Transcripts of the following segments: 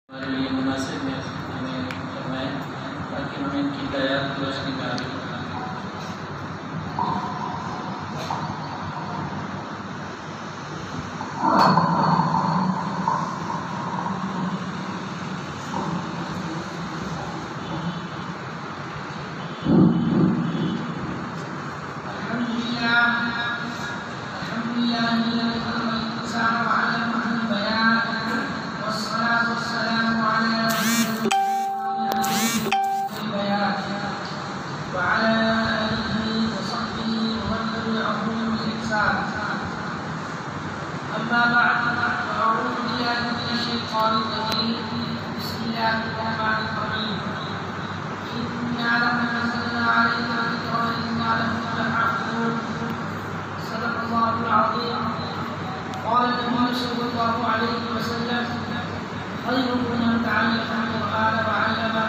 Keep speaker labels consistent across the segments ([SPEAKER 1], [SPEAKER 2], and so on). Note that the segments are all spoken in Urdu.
[SPEAKER 1] ہمارے لیے مناسب ہے ہمیں فرمائیں تاکہ ہم ان کی ہدایات کی روشنی میں آگے بڑھیں۔
[SPEAKER 2] أما بعد فأعوذ بالله من الشيطان الرجيم بسم الله الرحمن الرحيم إنا لما نزلنا عليك الذكر وإنا له لحافظون صدق الله العظيم. قال النبي صلى الله عليه وسلم خيركم من تعلم القرآن وعلمه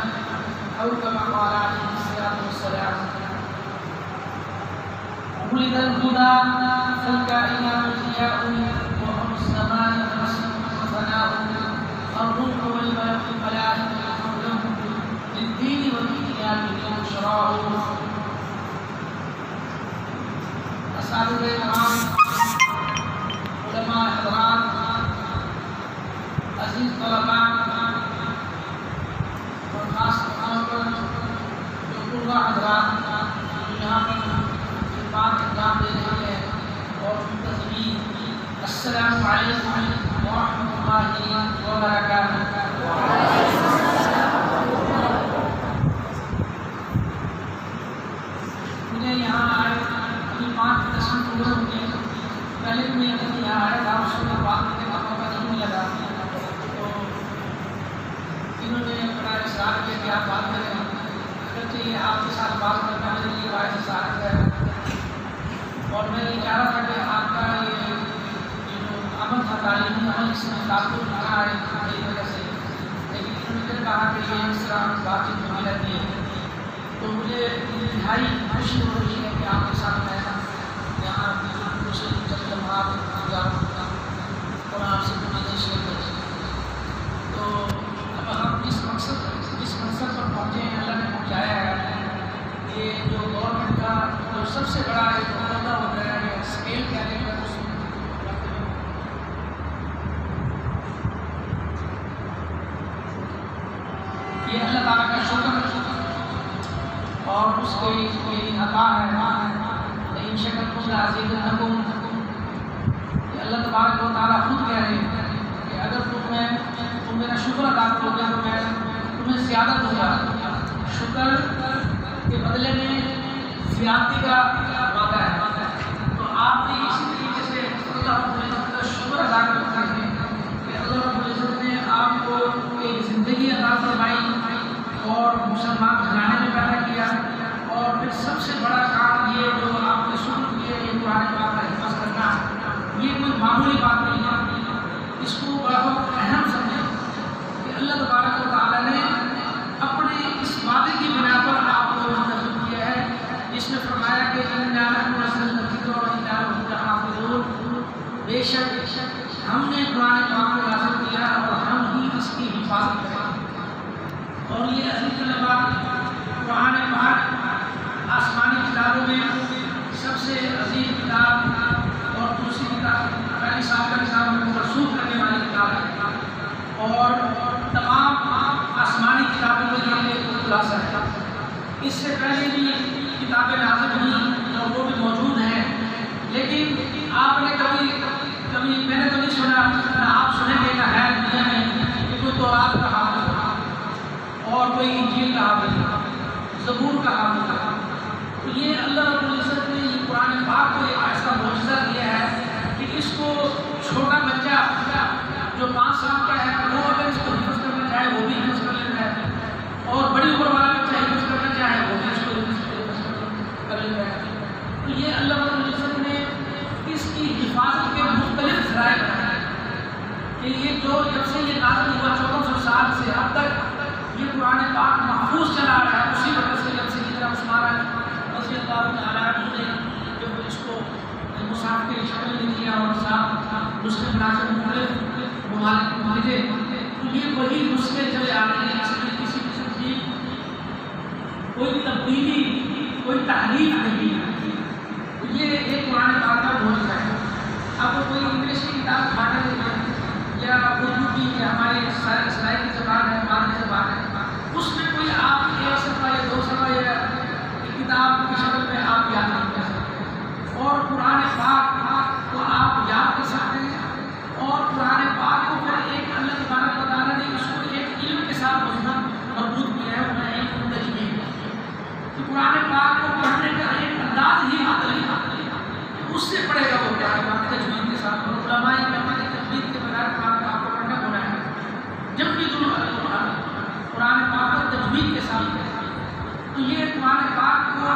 [SPEAKER 2] أو كما قال عليه الصلاة والسلام. ولد الهدى فالكائنات ضياء وهم الزمان نسل وفناء الروح والملائكة كلهم للدين والإيمان والشراع. اساتذہ کرام، علماء حضرات، عزیز طلباء اور خاص طور پر جو طلباء حضرات جو یہاں پر بات انجام دے رہے ہیں اور منتظمین، السلام علیکم ورحمۃ اللہ وبرکاتہ. مجھے یہاں آئے ابھی 5 دس منٹ ہوئے ہوں گے. پہلے بھی میں یہاں آیا تھا، اس میں بات کرنے کا موقع نہیں ملا تھا، تو انہوں نے بڑا اصرار کیا کہ آپ بات کریں. اگرچہ یہ آپ کے ساتھ بات کرنا میرے لیے باعث سعادت ہے، اور میں یہ چاہ رہا تھا کہ آپ کا یہ جو عمل تھا، تعلیمی عمل، اس میں تعلق نہ آئے میری وجہ سے، لیکن انہوں نے پھر کہا کہ یہ اس طرح بات چیت ہوتی رہتی ہے. تو مجھے انتہائی خوشی ہو رہی ہے کہ آپ کے ساتھ میں یہاں کچھ چند لمحات گزاروں گا اور آپ سے باتیں شیئر کریں. تو اب ہم جس مقصد پر پہنچے ہیں، اللہ نے پہنچایا ہے. یہ جو گورنمنٹ کا جو سب سے بڑا ایک عہدہ ہوتا ہے، اسکیل کہنے کا، یہ اللہ تعالیٰ کا شکر اور اس کی کوئی عطا ہے. ان شکرتم لأزیدنکم، یہ اللہ تبارک و تعالیٰ خود کہہ رہے ہیں کہ اگر تم میرا شکر ادا کرو گے تو میں تمہیں زیادہ دوں گا. شکر کے بدلے میں زیادتی کا وعدہ ہے. تو آپ نے اسی طریقے سے اللہ رب العزت کا شکر ادا کرتے ہیں کہ اللہ رب العزت نے آپ کو ایک زندگی عطا فرمائی اور مسلمان گھرانے میں پیدا کیا. اور پھر سب سے بڑا کام یہ جو آپ نے شروع کیا، یہ قرآن پاک کا حفظ کرنا، یہ کوئی معمولی بات نہیں ہے. اس کو بڑا اہم سمجھیں کہ اللہ تبارک و تعالیٰ نے اپنے اس وعدے کی بنا پر آپ کو منتخب کیا ہے، جس میں فرمایا کہ اِنَّا نَحْنُ نَزَّلْنَا الذِّکْرَ وَإِنَّا لَهُ لَحَافِظُونَ. بے شک ہم نے قرآن پاک کو نازل کیا اور ہم ہی اس کی حفاظت کریں. اور یہ عزیز طلباء، قرآن پاک آسمانی کتابوں میں سب سے عظیم کتاب اور دوسری کتاب پہلی صاحب کا کتاب کو مرسوخ کرنے والی کتاب ہے، اور تمام آسمانی کتابوں میں یہ ایک خلاصہ ہے. اس سے پہلے بھی کتابیں نازل ہوئی اور وہ بھی موجود ہیں، لیکن آپ نے کبھی میں نے تو نہیں سنا، نہ آپ سنیں گے نہ ہے دنیا میں کہ کوئی تورات کا حافظ اور کوئی انجیل کا حافظ، زبور کا حافظ. تو یہ اللہ رب العزت نے یہ قرآن پاک کو ایک ایسا معجزہ دیا ہے کہ اس کو چھوٹا بچہ جو 5 سال کا ہے وہ اگر اس کو حفظ کرنا چاہے وہ بھی حفظ کر لیتا ہے، اور بڑی عمر والا بچہ حفظ کرنا چاہے وہ بھی اس کو حفظ کر لیتا ہے. تو یہ اللہ رب العزت نے اس کی حفاظت کے مختلف ذرائع بنائے کہ یہ جو جب سے یہ نازل ہوا 1400 سال سے اب تک یہ قرآن پاک محفوظ چلا رہا ہے. اسی وجہ سے جب سیدنا عثمان رضی اللہ تعالیٰ عنہ نے جب اس کو مصحف کی شکل میں کیا اور ساتھ نسخے بنا کر مختلف ممالک کو بھیجے، تو یہ وہی نسخے چلے آ رہے ہیں، اس میں کسی قسم کی کوئی تبدیلی، کوئی تحریف نہیں ہے۔ یہ ایک قرآن پاک کا معجزہ ہے۔ اب کوئی انگلش کی کتاب اٹھا کر یا اردو کی ہماری سرائکی زبان ہے، مادری زبان ہے، اس میں کوئی آپ ایک صفحہ یا دو صفحہ یا کتاب کی شکل میں آپ یاد نہیں کر سکتے، اور قرآن پاک کو آپ یاد کر سکتے ہیں، اور قرآن پاک کو پھر ایک اللہ تبارک و تعالیٰ نے اس کو ایک علم کے ساتھ مربوط کیا ہے، وہ ہے علم تجوید۔ تو قرآن پاک کو پڑھنے کا ایک انداز ہی مختلف ہے، اس سے پڑھے گا وہ قرآن پاک تجوید کے ساتھ، اور علماء یہ کہتے ہیں کہ تجوید کے بغیر قرآن پاک کو پڑھنا ہونا ہے، جب یہ دونوں قرآن پاک کو تجوید کے ساتھ پڑھے۔ تو یہ قرآن پاک کو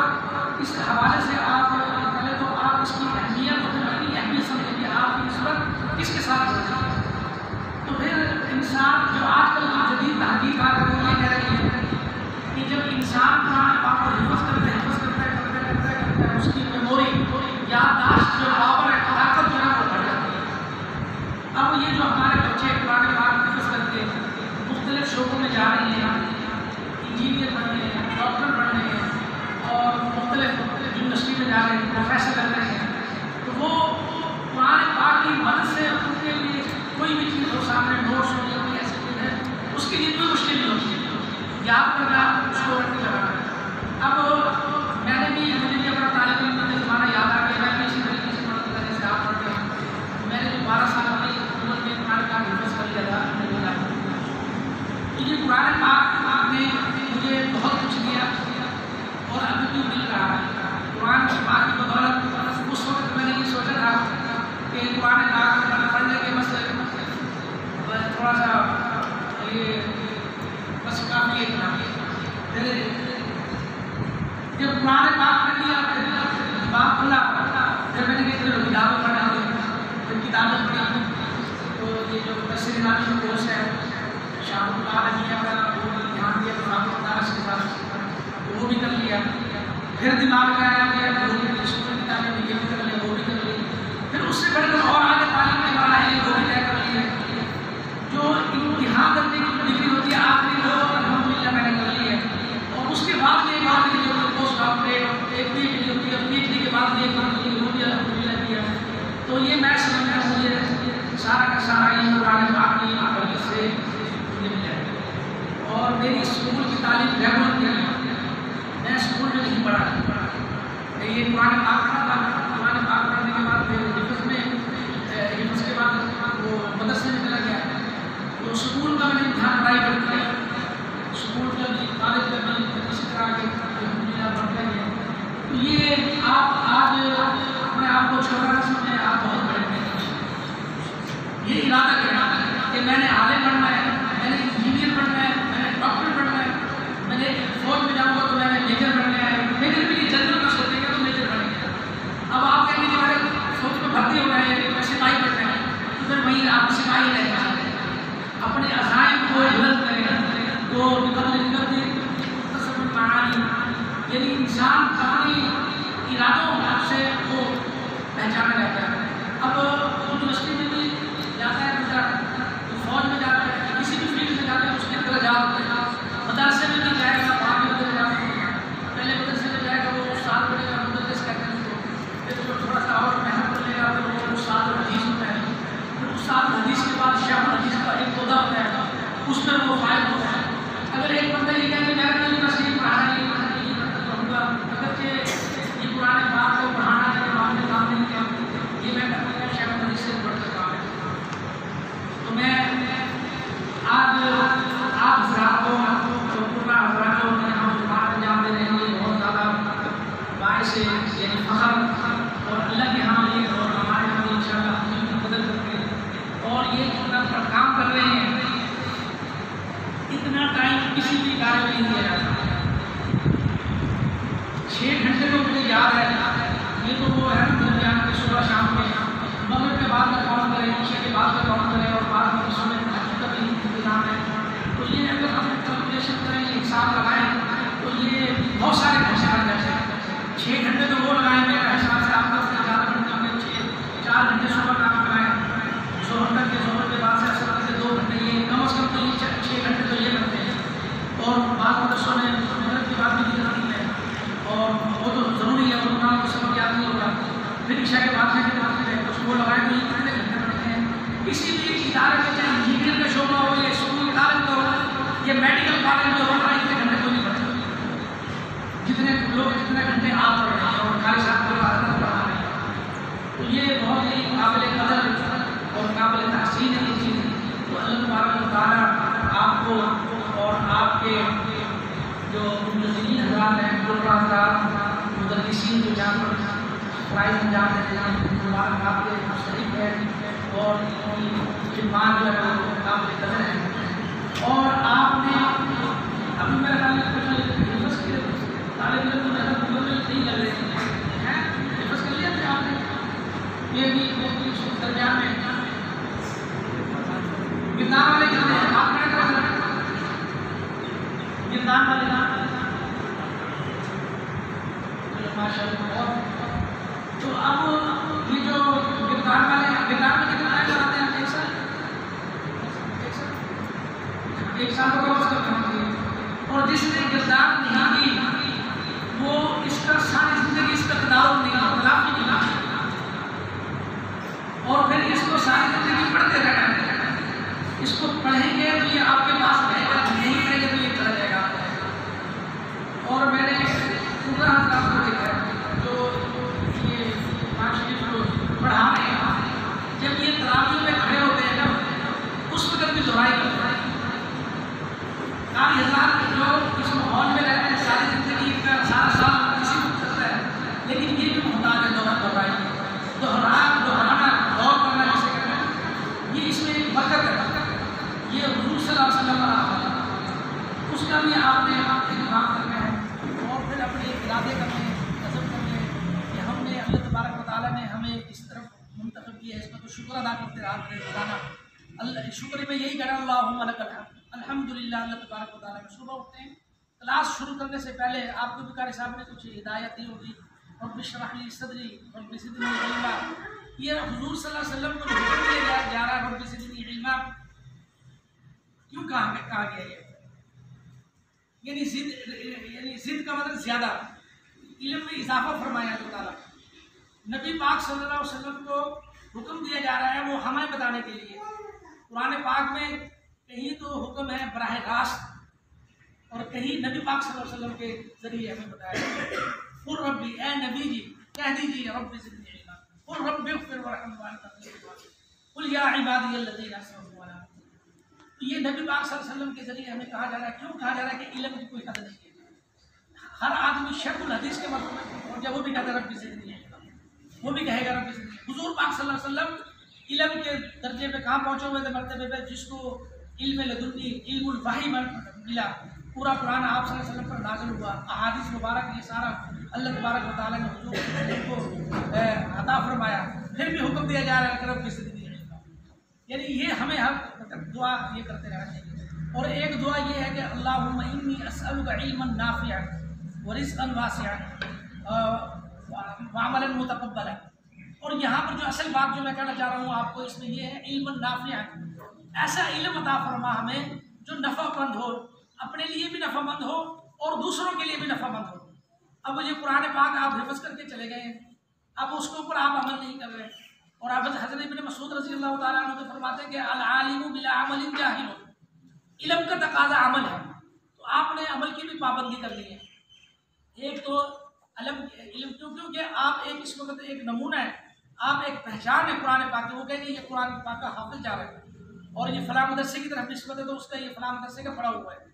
[SPEAKER 2] اس حوالے سے آپ پہلے تو آپ اس کی اہمیت اور اپنی اہمیت سمجھیں کہ آپ کی نسبت کس کے ساتھ ہوتی ہے۔ تو پھر انسان جو آج کل کی جدید تحقیقات ہے وہ یہ کہہ رہی ہے کہ جب انسان قرآن پاک کو حفظ کرتا ہے اس کی میموری، یادداشت جو پاور ہے، طاقت جو ہے وہ بڑھ جاتی ہے۔ اب یہ جو ہمارے بچے قرآن پاک حفظ کر کے مختلف شعبوں میں جا رہے ہیں، انجینئر بن رہے ہیں، ڈاکٹر بن رہے ہیں، اور مختلف یونیورسٹی میں جا رہے ہیں، پروفیسر بن رہے ہیں، تو وہ قرآن پاک کی مدد سے ان کے لیے کوئی بھی چیز ہو سامنے، نوٹس ہو یا کوئی ایسی چیز ہے، اس کے لیے کوئی مشکل نہیں ہوتی، یاد کرنا، اس کو رکھ کے لگانا۔ اب میں نے بھی، مجھے بھی اپنا طالب علم کا زمانہ یاد آ گیا، میں بھی اسی طریقے سے پڑھتا تھا جیسے آپ پڑھتے ہیں۔ میں نے جو 12 سال کی عمر میں قرآن پاک حفظ کر لیا تھا، یہ قرآن پاک نے مجھے بہت کچھ دیا اور ابھی بھی مل رہا ہے۔ قرآن پاک کی بدولت اس وقت میں نے یہ سوچا تھا کہ قرآن پاک پڑھنے کے بس تھوڑا سا یہ بس کافی ہے اتنا، پھر جب قرآن پاک پڑھ لیا پھر باپ کھلا، پھر میں نے کہا چلو کتابیں پڑھنا ہے، پھر کتابیں پڑھی۔ تو یہ جو تفسیر نامی کا کورس ہے شاہ اللہ نے کیا، وہ دھیان دیا اس کے ساتھ، وہ بھی کر لیا۔ پھر دماغ میں آیا کہ اسکول کی تعلیم یہ بھی کر لیا، وہ بھی کر لی، پھر اس سے بڑھ کر اور آگے تعلیم کے بڑا ہے وہ بھی طے کر لی ہے۔ جو امتحان کرنے کی ڈگری ہوتی ہے آخری وہ الحمدللہ میں نے کر لی ہے، اور اس کے بعد ایک اور ڈگری ہوتی ہے پوسٹ ڈاکٹریٹ، ایک پی ایچ ڈی ہوتی ہے، پی ایچ ڈی کے بعد ایک اور ڈگری وہ بھی الحمدللہ کیا۔ تو یہ میں سمجھتا ہوں مجھے سارا کا سارا یہ قرآن پاک کی برکت سے مجھے ملا ہے۔ اور میری اسکول کی تعلیم ریگولر نہیں ہے، میں اسکول میں نہیں پڑھا، یہ قرآن پاک پڑھا تھا، قرآن پاک پڑھنے کے بعد پھر حفظ کے بعد وہ مدرسے میں چلا گیا، تو اسکول کا میں نے امتحان پڑھائی کر دیا، اسکول کا بھی کالج کا بھی اسی طرح کے پڑھتے گئے۔ تو یہ آپ آج اپنے آپ کو چھوٹا نہ سمجھیں، آپ بہت بڑے ہیں۔ یہ ارادہ کریں کہ میں نے عالم بننا ہے، میں نے انجینئر بننا ہے، میں نے ڈاکٹر بننا ہے، میں نے فوج میں جاؤں گا تو میں نے میجر بننا ہے، میجر بھی جنرل کا سوچیں گے تو میجر بنیں گے۔ اب آپ کہیں گے میرے فوج میں بھرتی ہونا ہے، میں سپاہی بننا ہے، تو پھر وہیں آپ سپاہی رہنا ہے۔ اپنے عزائم کو بلند کریں تو یعنی انسان اپنی ارادوں سے وہ پہچانا جاتا ہے۔ اب یونیورسٹی میں بھی جاتا ہے، فوج میں جاتا ہے، کسی بھی فیلڈ میں جاتا ہے، اس کے درجات ہوتے ہیں۔ مدرسے میں بھی جائے گا، وہاں بھی درجات ہوتے ہیں۔ پہلے مدرسے میں جائے گا وہ استاد بنے گا، مدرس کہتے ہیں اس کو، پھر جو تھوڑا سا اور محنت کر لے گا پھر وہ استاد الحدیث ہوتا ہے، پھر استاد الحدیث کے بعد شیخ الحدیث کا ایک عہدہ ہوتا ہے، اس میں وہ فائد ہوتا ہے۔ اگر ایک بندہ یہ کہے کہ میرا یونیورسٹی پڑھانا ہے، اگرچہ یہ قرآن پاک کو پڑھانا ہے، امام نے کام نہیں کیا، یہ میں کہتا ہوں شیخ الحدیث سے بڑھ کر کام ہے۔ تو میں آج آپ حضرات کو پورا حضرات کو ہم بات انجام دے رہے ہیں، یہ بہت زیادہ باعث یعنی فخر اور اللہ کے ہاں یہ اور ہمارے ہاں ان شاء اللہ ہم کی مدد کرتے ہیں، اور یہ جتنا کام کر رہے ہیں اتنا ٹائم کسی بھی ادارے میں نہیں دیا جاتا۔ 6 گھنٹے تو مجھے یاد ہے، یہ تو وہ ہے درمیان کے صبح شام میں، مغرب کے بعد میں کام کریں، عشاء کے بعد میں کام کریں، اور بعد میں صبح کا بھی انتظام ہے۔ تو یہ اگر ہم کیلکولیشن کریں، یہ حساب لگائیں تو یہ بہت سارے گھنٹے بن جاتے ہیں۔ 6 گھنٹے تو وہ لگائیں میرے حساب سے، آپ کا 4 گھنٹے میں 4 گھنٹے صبح کام کرائیں، ظہر تک کے، ظہر کے بعد سے اثر تک کے 2 گھنٹے، یہ کم از کم پھر عشاء کے بعد میں اس کو لگائیں تو یہ کتنے گھنٹے پڑھتے ہیں. کسی بھی ادارے میں چاہے انجینئر کا شعبہ ہو یا اسکول ادارے کا ہو یا میڈیکل کالج جو ہو رہا ہے اتنے گھنٹے کوئی نہیں پڑھتا. جتنے لوگ جتنے گھنٹے آپ پڑھ رہے ہیں اور قاری صاحب کو پڑھا رہے ہیں تو یہ بہت ہی قابل قدر اور قابل تحسین ہے یہ چیز. تو اللہ تبارک و تعالیٰ آپ کو اور آپ کے جو منتظمین حضرات ہیں قرآن حضرات مدرسین جو جہاں پر فرائض انجام دیتے ہیں مبارک آپ کے مستحق ہے اور ان کی خدمات جو ہے وہ قابل قدر ہے. اور آپ نے ابھی میرا خیال ہے کچھ حفظ کے طالب علم نہیں لگ رہے ہیں حفظ کر لیا تھا آپ نے یہ بھی درمیان میں گردان والے کتنے ہیں آپ کھڑے کریں گردان والے ماشاء اللہ. تو اب یہ جو گردان والے ہیں گردان میں کتنے آئے کراتے ہیں ایک سال کو کورس کرتے ہیں اور جس نے گردان نہیں کی وہ اس کا ساری زندگی اس کا تدارک نہیں تلافی نہیں اور پھر اس کو ساری زندگی پڑھتے رہنا. اس کو پڑھیں گے تو یہ آپ کے پاس رہے گا نہیں پڑھیں گے تو یہ چلا جائے گا. اور میں نے پورا حضرات کو دیکھا ہے جو یہ قرآن شریف کو پڑھا رہے ہیں جب یہ تراویح میں کھڑے ہوتے ہیں نا اس وقت بھی دہرائی کرتے ہیں. قاری حضرات جو اس ماحول میں رہتے ہیں ساری زندگی کا سارا سال کسی کو چلتا ہے لیکن یہ بھی محتاج ہے دہرائی دہرانا غور کرنا جسے کہتے ہیں. یہ اس میں ایک برکت ہے. یہ حضور صلی اللہ علیہ وسلم اس کا بھی آپ نے اہتمام کرنا ہے اور پھر اپنے ارادے کرنے نظر کرنے کہ ہم نے اللہ تبارک و تعالیٰ نے ہمیں اس طرف منتخب کیا ہے. اس کا تو شکر ادا کرتے رہا روزانہ. اللہ شکر میں یہی کہنا اللہم لک الحمد الحمدللہ. اللہ تبارک و تعالیٰ میں صبح اٹھتے ہیں کلاس شروع کرنے سے پہلے آپ کو بھی قاری صاحب نے کچھ ہدایت دی ہوگی رب اشرح لی صدری رب زدنی علما. یہ حضور صلی اللہ علیہ وسلم کو حکم دیا جا رہا ہے رب زدنی علما کیوں کہا گیا ہے یعنی ضد کا مطلب زیادہ علم میں اضافہ فرمایا اللہ تعالیٰ. نبی پاک صلی اللہ علیہ وسلم کو حکم دیا جا رہا ہے وہ ہمیں بتانے کے لیے. قرآن پاک میں کہیں تو حکم ہے براہ راست اور کہیں نبی پاک صلی اللہ علیہ وسلم کے ذریعے ہمیں بتایا قل ربی اے نبی جی کہہ دیجیے رب زدنی علما قل رب اغفر وارحم وانت خیر الراحمین قل یا عبادی الذین اسرفوا علی انفسہم. یہ نبی پاک صلی اللہ علیہ وسلم کے ذریعے ہمیں کہا جا رہا ہے. کیوں کہا جا رہا ہے کہ علم کی کوئی حد نہیں ہے. ہر آدمی شرط الحدیث کے مطلب اور جب وہ بھی کہتا ہے رب زدنی علما وہ بھی کہے گا رب زدنی. حضور پاک صلی اللہ علیہ وسلم علم کے درجے پہ کہاں پہنچے ہوئے تھے مرتبے پہ جس کو علم لدنی علم الوحی ملا. پورا قرآن آپ صلی اللہ علیہ وسلم پر نازل ہوا. احادیث مبارک یہ سارا اللہ تبارک و تعالیٰ نے حضور صلی اللہ علیہ وسلم کو عطا فرمایا. پھر بھی حکم دیا جا رہا ہے کہ رب زدنی علما. یعنی یہ ہمیں ہر دعا یہ کرتے رہنا چاہیے. اور ایک دعا یہ ہے کہ اللہم انی اسألک علما نافعا ورزقا واسعا وعملا متقبلا. اور یہاں پر جو اصل بات جو میں کہنا چاہ رہا ہوں آپ کو اس میں یہ ہے علما نافعا. ایسا علم عطا فرما ہمیں جو نفع مند ہو اپنے لیے بھی نفع مند ہو اور دوسروں کے لیے بھی نفع مند ہو. اب یہ قرآن پاک آپ حفظ کر کے چلے گئے ہیں اب اس کے اوپر آپ عمل نہیں کر رہے. اور اب حضرت ابن مسعود رضی اللہ تعالیٰ عنہ تو فرماتے ہیں کہ العالم بلا عمل جاہل. علم کا تقاضا عمل ہے تو آپ نے عمل کی بھی پابندی کر لی ہے. ایک تو علم کیونکہ آپ ایک اس وقت ایک نمونہ ہے آپ ایک پہچان ہے قرآن پاک کی. وہ کہیں گے یہ قرآن پاک کا حافظ جا رہا ہے اور یہ فلاں مدرسے کی طرف نسبت ہے تو اس کا یہ فلاں مدرسے کا پڑھا ہوا ہے.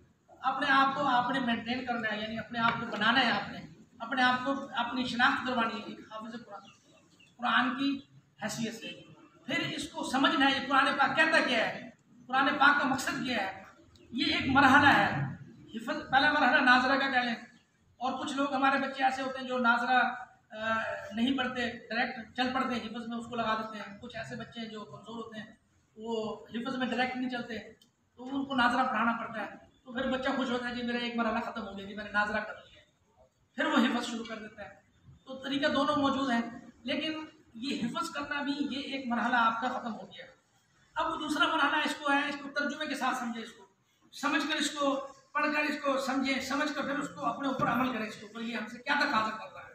[SPEAKER 2] اپنے آپ کو آپ نے مینٹین کرنا ہے یعنی اپنے آپ کو بنانا ہے. آپ نے اپنے آپ کو اپنی شناخت کروانی ہے ایک حافظ قرآن کی حیثیت سے. پھر اس کو سمجھنا ہے یہ قرآن پاک کہتا کیا ہے قرآن پاک کا مقصد کیا ہے. یہ ایک مرحلہ ہے. حفظ پہلا مرحلہ ناظرہ کا کہہ لیں. اور کچھ لوگ ہمارے بچے ایسے ہوتے ہیں جو ناظرہ نہیں پڑھتے ڈائریکٹ چل پڑتے ہیں حفظ میں اس کو لگا دیتے ہیں. کچھ ایسے بچے ہیں جو کمزور ہوتے ہیں وہ حفظ میں ڈائریکٹ نہیں چلتے تو ان کو ناظرہ پڑھانا پڑتا ہے. تو پھر بچہ خوش ہوتا ہے جی میرا ایک مرحلہ ختم ہو گیا جی میں نے ناظرہ کر لیا. پھر وہ حفظ شروع کر دیتا ہے. تو طریقہ دونوں موجود ہیں لیکن یہ حفظ کرنا بھی یہ ایک مرحلہ آپ کا ختم ہو گیا. اب دوسرا مرحلہ اس کو ہے اس کو ترجمے کے ساتھ سمجھے اس کو سمجھ کر اس کو پڑھ کر اس کو سمجھیں سمجھ کر پھر اس کو اپنے اوپر عمل کریں. اس کے اوپر یہ ہم سے کیا تقاضا کر رہا ہے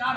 [SPEAKER 2] 4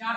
[SPEAKER 2] 4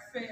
[SPEAKER 2] FA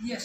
[SPEAKER 2] BS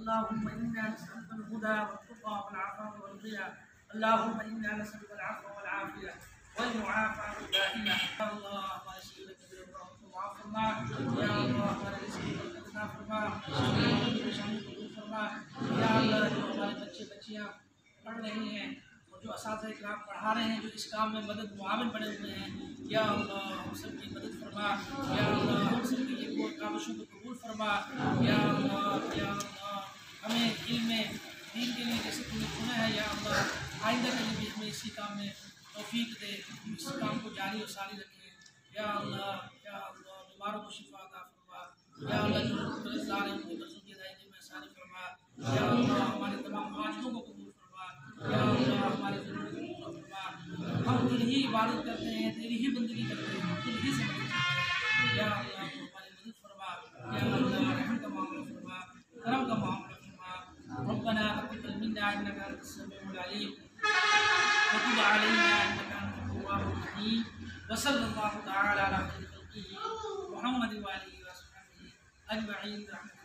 [SPEAKER 2] اللهم إنا نسألك الهدى والتقى والعفاف والغنى. اللهم إنا نسألك العفو والعافية والمعافاة الدائمة. يا الله ہمارے سیرت کے گناہوں کو معاف فرما. یا اللہ ہمارے رزق کو عطا فرما. ہماری پریشانی کو دور فرما. یا اللہ جو ہمارے بچے بچیاں پڑھ رہی ہیں اور جو اساتذہ کرام پڑھا رہے ہیں, جو اس کام میں مدد معاون بنے ہوئے ہیں, یا اللہ ہم سب کی مدد فرما. یا اللہ ہم سب کی یہ کاوشوں کو قبول فرما. یا اللہ, یا اللہ ہمیں علم میں دین کے لیے جیسے تم نے چنا ہے, یا اللہ آئندہ کے لیے بھی ہمیں اسی کام میں توفیق دے, اس کام کو جاری و ساری رکھے. یا اللہ بیماروں کو شفا عطا فرما. یا اللہ جو قرض دار ہیں ان کو قرضوں کی ادائیگی یا اللہ ہمارے تمام حاجتوں کو قبول فرما، یا اللہ ہمارے ضرورت کو پورا فرما۔ ہم تیری ہی عبادت کرتے ہیں، تیری ہی بندگی کرتے ہیں، تیری ہی سے مدد کرتے ہیں، یا اللہ تو ہماری مدد فرما، یا اللہ رحم کا معاملہ فرما، کرم کا معاملہ فرما۔ ربنا تقبل منا انك انت السميع العليم وتب علينا انك انت التواب الرحيم، وصلى الله تعالى على خير خلقه محمد وآله وصحبه اجمعين برحمتك